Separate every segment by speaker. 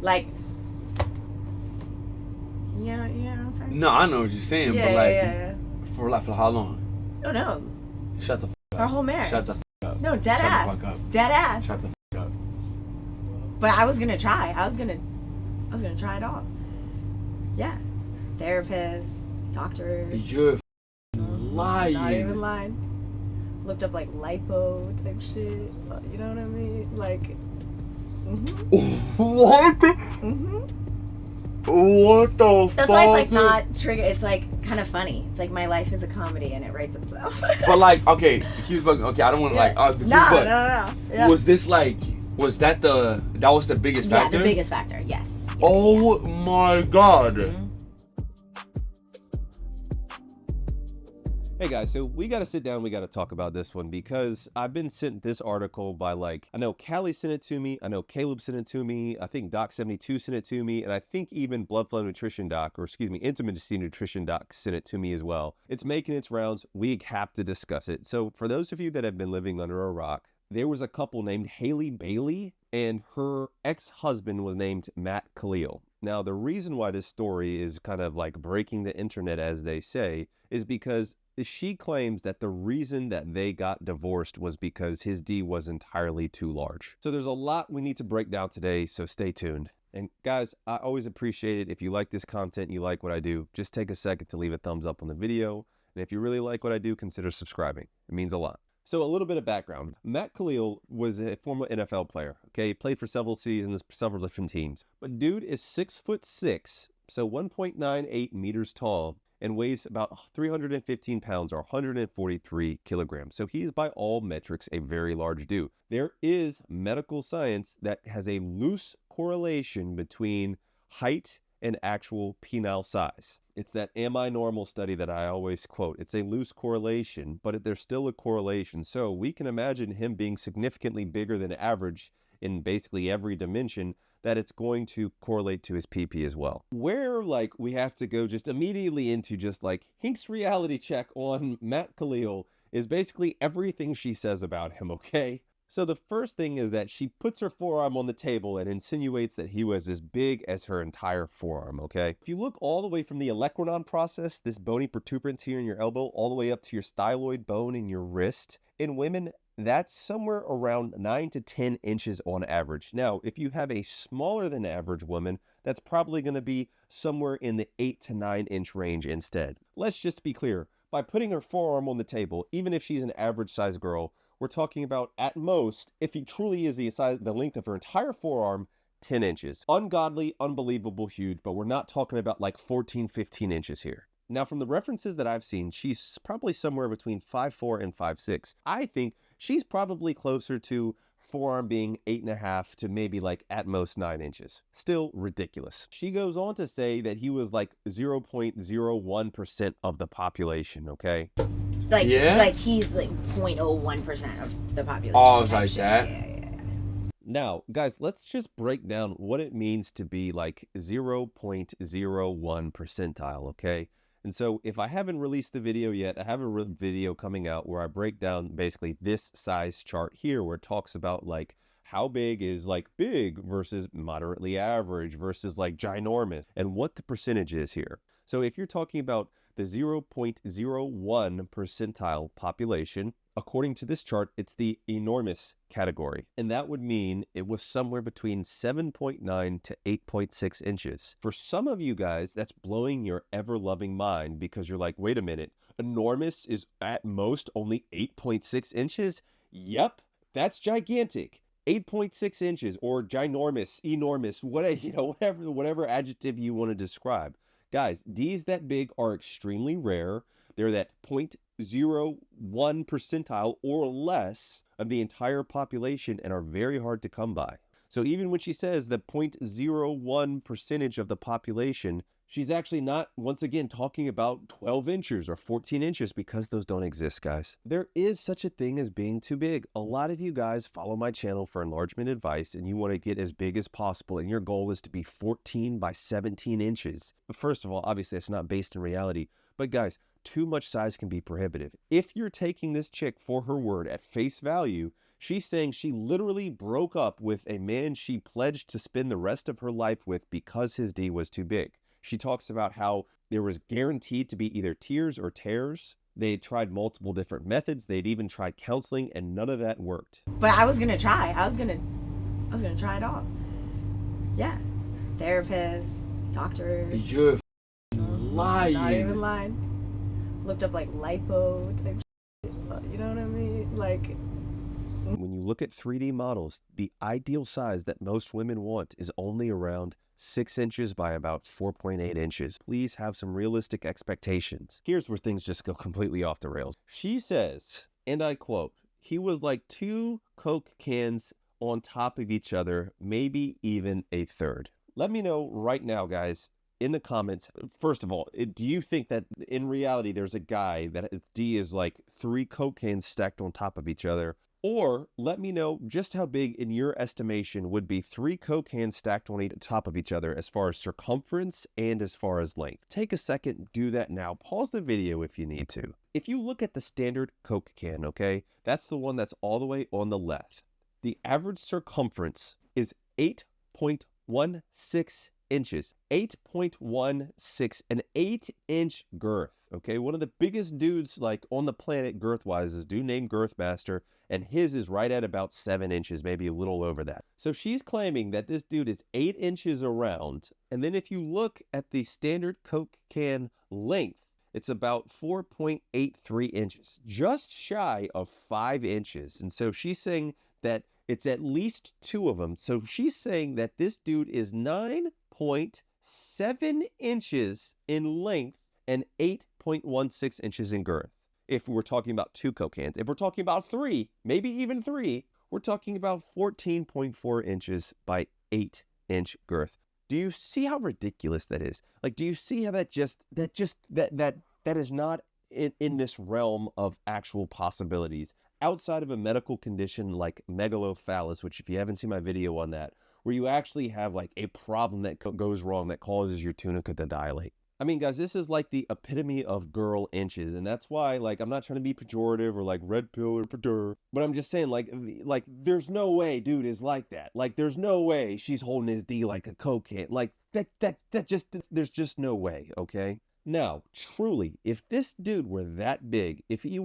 Speaker 1: Like, yeah, you know what I'm saying?
Speaker 2: No, I know what you're saying,
Speaker 1: Yeah,
Speaker 2: but like,
Speaker 1: yeah.
Speaker 2: for how long?
Speaker 1: Oh no,
Speaker 2: Shut the f up.
Speaker 1: our whole marriage.
Speaker 2: Shut the f up.
Speaker 1: No, dead
Speaker 2: Shut
Speaker 1: ass.
Speaker 2: the fuck up.
Speaker 1: Dead ass.
Speaker 2: Shut the f up.
Speaker 1: But I was gonna try. I was gonna try it all. Yeah, therapists, doctors.
Speaker 2: You're lying.
Speaker 1: Not even lying. Looked up like lipo type shit. You know what I mean? Like.
Speaker 2: What? What the fuck?
Speaker 1: That's why it's like not trigger. It's like kind of funny. It's like my life is a comedy and it writes itself.
Speaker 2: But like, okay, okay, I don't want to like argue.
Speaker 1: No. Yeah.
Speaker 2: Was this like? Was that was the biggest factor?
Speaker 1: Yeah, the biggest factor. Yes. Yeah,
Speaker 2: oh my god.
Speaker 1: Mm-hmm.
Speaker 3: Hey guys, so we got to sit down, we got to talk about this one because I've been sent this article by I know Khalil sent it to me, I know Caleb sent it to me, I think Doc72 sent it to me, and I think even Bloodflow Nutrition Doc, or excuse me, Intimacy Nutrition Doc sent it to me as well. It's making its rounds, we have to discuss it. So for those of you that have been living under a rock, there was a couple named Haley Bailey and her ex-husband was named Matt Khalil. Now the reason why this story is kind of like breaking the internet, as they say, is because she claims that the reason that they got divorced was because his D was entirely too large. So there's a lot we need to break down today, so stay tuned. And guys, I always appreciate it. If you like this content, you like what I do, just take a second to leave a thumbs up on the video. And if you really like what I do, consider subscribing. It means a lot. So a little bit of background. Matt Khalil was a former NFL player. Okay, he played for several seasons, several different teams. But dude is 6'6", so 1.98 meters tall, and weighs about 315 pounds or 143 kilograms. So he's by all metrics a very large dude. There is medical science that has a loose correlation between height and actual penile size. It's that am I normal study that I always quote. It's a loose correlation, but there's still a correlation. So we can imagine him being significantly bigger than average in basically every dimension, that it's going to correlate to his PP as well. Where we have to go just immediately into just Hink's reality check on Matt Khalil is basically everything she says about him, okay? So the first thing is that she puts her forearm on the table and insinuates that he was as big as her entire forearm, okay? If you look all the way from the olecranon process, this bony protuberance here in your elbow, all the way up to your styloid bone in your wrist, in women, that's somewhere around 9 to 10 inches on average. Now, if you have a smaller than average woman, that's probably going to be somewhere in the 8 to 9 inch range instead. Let's just be clear. By putting her forearm on the table, even if she's an average size girl, we're talking about at most, if he truly is the length of her entire forearm, 10 inches. Ungodly, unbelievable huge, but we're not talking about 14, 15 inches here. Now, from the references that I've seen, she's probably somewhere between 5'4" and 5'6". I think she's probably closer to forearm being 8.5 to maybe at most 9 inches. Still ridiculous. She goes on to say that he was 0.01% of the population, okay?
Speaker 1: He's 0.01% of the population.
Speaker 2: Oh, it's like that.
Speaker 1: Yeah.
Speaker 3: Now, guys, let's just break down what it means to be 0.01 percentile, okay? And so if I haven't released the video yet, I have a video coming out where I break down basically this size chart here, where it talks about how big is big versus moderately average versus ginormous, and what the percentage is here. So if you're talking about the 0.01 percentile population, according to this chart, it's the enormous category. And that would mean it was somewhere between 7.9 to 8.6 inches. For some of you guys, that's blowing your ever-loving mind because you're like, wait a minute, enormous is at most only 8.6 inches? Yep, that's gigantic. 8.6 inches or ginormous, enormous, whatever adjective you want to describe. Guys, D's that big are extremely rare. They're that 0.01 percentile or less of the entire population and are very hard to come by. So even when she says the 0.01 percentage of the population, she's actually not, once again, talking about 12 inches or 14 inches because those don't exist, guys. There is such a thing as being too big. A lot of you guys follow my channel for enlargement advice and you want to get as big as possible and your goal is to be 14 by 17 inches. But first of all, obviously it's not based in reality. But guys, too much size can be prohibitive. If you're taking this chick for her word at face value, she's saying she literally broke up with a man she pledged to spend the rest of her life with because his D was too big. She talks about how there was guaranteed to be either tears or tears. They had tried multiple different methods. They'd even tried counseling, and none of that worked.
Speaker 1: But I was gonna try. I was gonna try it all. Yeah, therapists, doctors.
Speaker 2: You're lying.
Speaker 1: Not even lying. Looked up like lipo type shit, you know what I mean? Like,
Speaker 3: when you look at 3D models, the ideal size that most women want is only around 6 inches by about 4.8 inches. Please have some realistic expectations. Here's where things just go completely off the rails. She says, and I quote, "He was like 2 Coke cans on top of each other, maybe even a third." Let me know right now, guys, in the comments. First of all, do you think that in reality there's a guy that his D is like 3 Coke cans stacked on top of each other? Or let me know just how big in your estimation would be 3 Coke cans stacked on top of each other as far as circumference and as far as length. Take a second, do that now. Pause the video if you need to. If you look at the standard Coke can, okay, that's the one that's all the way on the left. The average circumference is 8.16 inches. 8.16, an 8-inch girth, okay? One of the biggest dudes like on the planet girth-wise is a dude named Girthmaster, and his is right at about 7 inches, maybe a little over that. So she's claiming that this dude is 8 inches around, and then if you look at the standard Coke can length, it's about 4.83 inches, just shy of 5 inches. And so she's saying that it's at least 2 of them. So she's saying that this dude is 9.7 inches in length and 8.16 inches in girth. If we're talking about 2 Coke cans. If we're talking about 3, maybe even 3, we're talking about 14.4 inches by 8-inch girth. Do you see how ridiculous that is? Like, do you see how that is not in this realm of actual possibilities outside of a medical condition like megalophallus, which if you haven't seen my video on that, where you actually have like a problem that goes wrong that causes your tunica to dilate. I mean, guys, this is like the epitome of girl inches, and that's why, like, I'm not trying to be pejorative or like red pill or purr, but I'm just saying, like, there's no way dude is like that. Like, there's no way she's holding his D like a Coke can. Like, there's just no way, okay? Now, truly, if this dude were that big, if he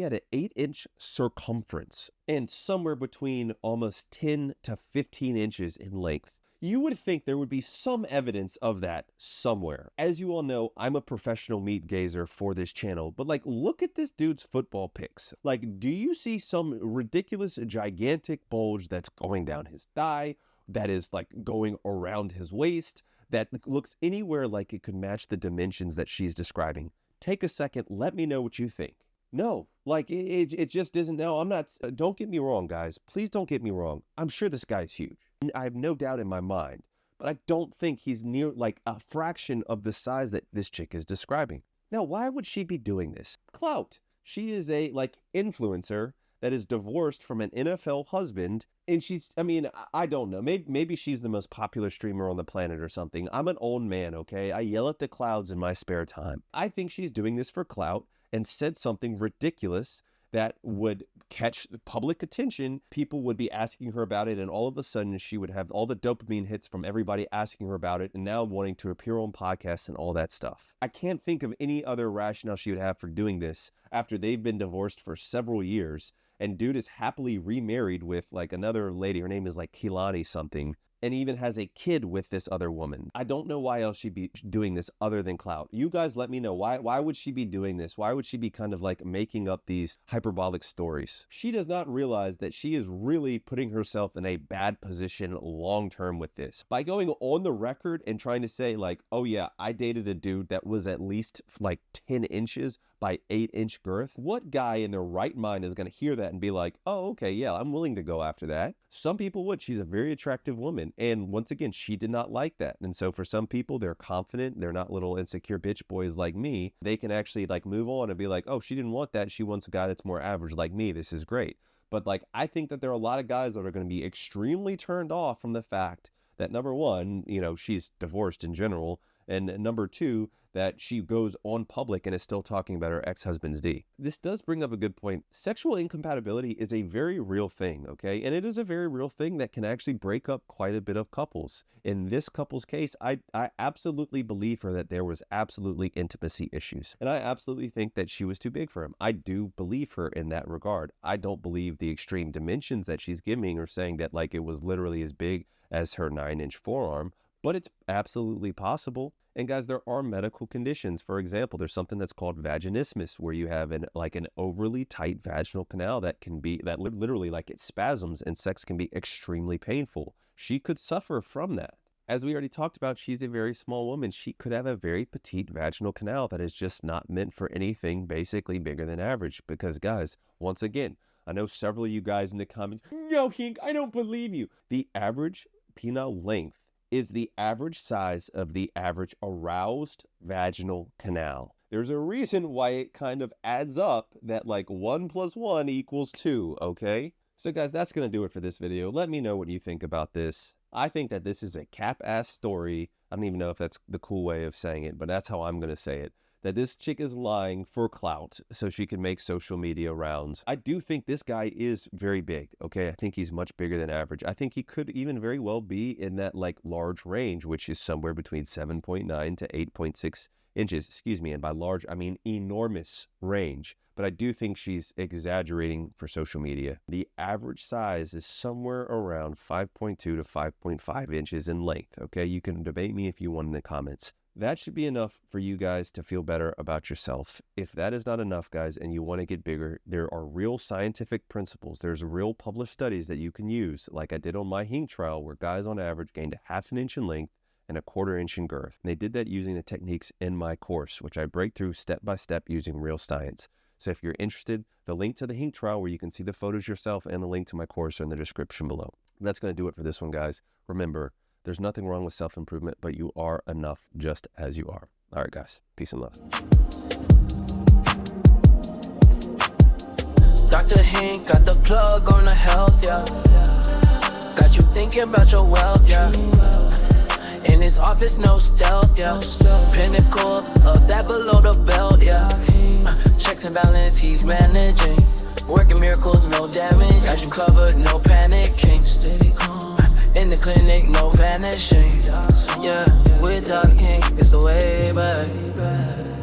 Speaker 3: had an 8-inch circumference and somewhere between almost 10 to 15 inches in length, you would think there would be some evidence of that somewhere. As you all know, I'm a professional meat gazer for this channel, but like, look at this dude's football pics. Like, do you see some ridiculous, gigantic bulge that's going down his thigh, that is like going around his waist, that looks anywhere like it could match the dimensions that she's describing? Take a second, let me know what you think. No, like it just isn't. No, I'm not. Don't get me wrong, guys. Please don't get me wrong. I'm sure this guy's huge. I have no doubt in my mind, but I don't think he's near like a fraction of the size that this chick is describing. Now, why would she be doing this? Clout. She is a like influencer that is divorced from an NFL husband, and she's, I mean, I don't know. Maybe she's the most popular streamer on the planet or something. I'm an old man, okay? I yell at the clouds in my spare time. I think she's doing this for clout and said something ridiculous that would catch public attention. People would be asking her about it, and all of a sudden she would have all the dopamine hits from everybody asking her about it and now wanting to appear on podcasts and all that stuff. I can't think of any other rationale she would have for doing this after they've been divorced for several years, and dude is happily remarried with like another lady. Her name is like Kilani something, and even has a kid with this other woman. I don't know why else she'd be doing this other than clout. You guys let me know. Why would she be doing this? Why would she be kind of like making up these hyperbolic stories? She does not realize that she is really putting herself in a bad position long-term with this. By going on the record and trying to say like, oh yeah, I dated a dude that was at least like 10 inches by 8-inch girth. What guy in their right mind is going to hear that and be like, oh, okay, yeah, I'm willing to go after that? Some people would. She's a very attractive woman. And once again, she did not like that. And so for some people, they're confident. They're not little insecure bitch boys like me. They can actually like move on and be like, oh, she didn't want that. She wants a guy that's more average like me. This is great. But like, I think that there are a lot of guys that are going to be extremely turned off from the fact that, number one, you know, she's divorced in general, And number two, that she goes on public and is still talking about her ex-husband's D. This does bring up a good point. Sexual incompatibility is a very real thing, okay? And it is a very real thing that can actually break up quite a bit of couples. In this couple's case, I absolutely believe her that there was absolutely intimacy issues. And I absolutely think that she was too big for him. I do believe her in that regard. I don't believe the extreme dimensions that she's giving or saying that like it was literally as big as her 9-inch forearm, but it's absolutely possible. And guys, there are medical conditions. For example, there's something that's called vaginismus, where you have an overly tight vaginal canal that can be, that literally like it spasms, and sex can be extremely painful. She could suffer from that. As we already talked about, she's a very small woman. She could have a very petite vaginal canal that is just not meant for anything basically bigger than average. Because guys, once again, I know several of you guys in the comments, no, Hink, I don't believe you. The average penile length is the average size of the average aroused vaginal canal. There's a reason why it kind of adds up that like 1 + 1 = 2, okay? So guys, that's going to do it for this video. Let me know what you think about this. I think that this is a cap-ass story. I don't even know if that's the cool way of saying it, but that's how I'm going to say it. That this chick is lying for clout so she can make social media rounds. I do think this guy is very big, okay? I think he's much bigger than average. I think he could even very well be in that like large range, which is somewhere between 7.9 to 8.6 inches, excuse me. And by large, I mean enormous range. But I do think she's exaggerating for social media. The average size is somewhere around 5.2 to 5.5 inches in length, okay? You can debate me if you want in the comments. That should be enough for you guys to feel better about yourself. If that is not enough, guys, and you want to get bigger, there are real scientific principles. There's real published studies that you can use, like I did on my Hink trial, where guys on average gained a 1/2 inch in length and a 1/4 inch in girth. And they did that using the techniques in my course, which I break through step by step using real science. So if you're interested, the link to the Hink trial where you can see the photos yourself and the link to my course are in the description below. That's going to do it for this one, guys. Remember, there's nothing wrong with self-improvement, but you are enough just as you are. All right, guys. Peace and love.
Speaker 4: Dr. Hink got the plug on the health, yeah. Got you thinking about your wealth, yeah. In his office, no stealth, yeah. Pinnacle of that below the belt, yeah. Checks and balance, he's managing. Working miracles, no damage. Got you covered, no panicking. Steady calm. In the clinic, no vanishing. Yeah, with Doc Hink, it's the way back.